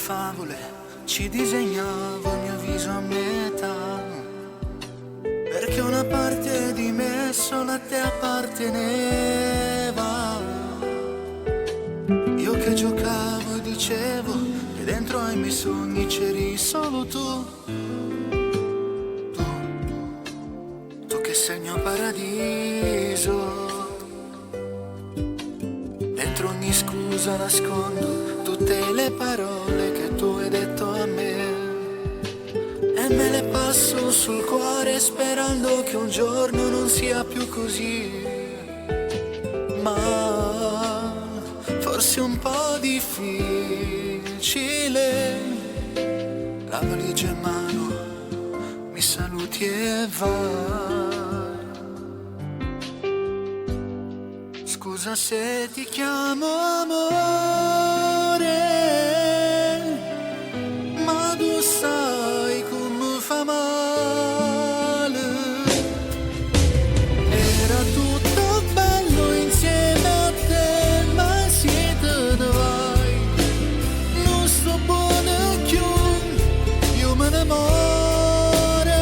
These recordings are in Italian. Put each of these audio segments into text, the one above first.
favole ci disegnavo il mio viso a metà, perché una parte di me solo a te apparteneva. Io che giocavo e dicevo che dentro ai miei sogni c'eri solo tu. Tu che sei il mio paradiso. Dentro ogni scusa nascondo tutte le parole che tu hai detto a me, e me le passo sul cuore sperando che un giorno non sia più così. Ma forse è un po' difficile. La valigia in mano, mi saluti e vai. Scusa se ti chiamo amore, ma tu sai come fa male. Era tutto bello insieme a te, ma se te ne vai non sto buono più, io me ne muore.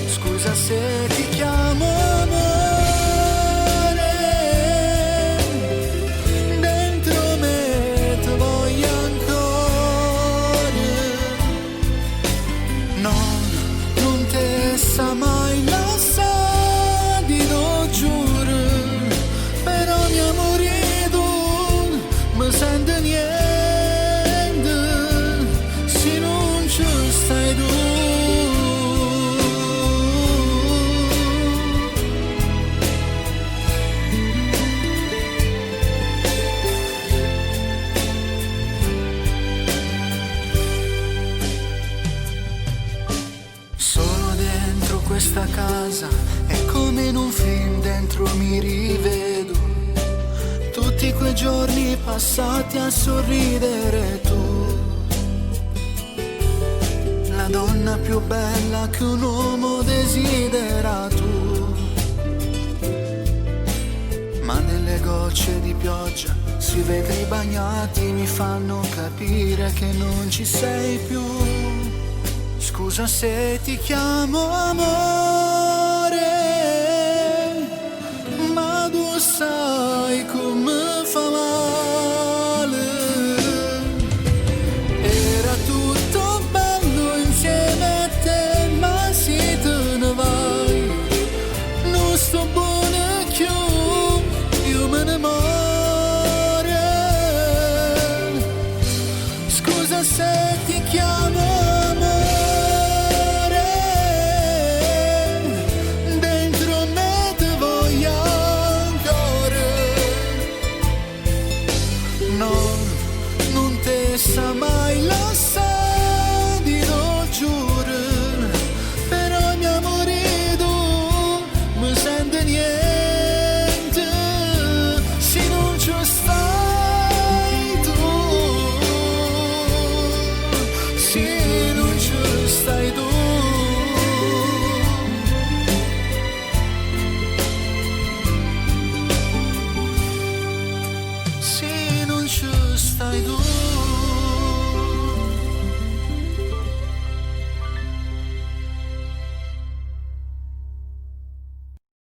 Scusa se ti chiamo amore, mai la sa di no giuro, però mi amorito mi sente niente se non ci stai tu. Questa casa è come in un film, dentro mi rivedo tutti quei giorni passati a sorridere. Tu, la donna più bella che un uomo desidera, tu, ma nelle gocce di pioggia sui vetri bagnati mi fanno capire che non ci sei più. Scusa se ti chiamo amore, ma tu sai come fa male. Era tutto bello insieme a te, ma se te ne vai non sto buono più, io me ne muore. Scusa se ti chiamo mai lo sa di no giuro, però mi amorito mi sente niente se non ci stai tu, se non ci stai tu. Se non ci stai tu.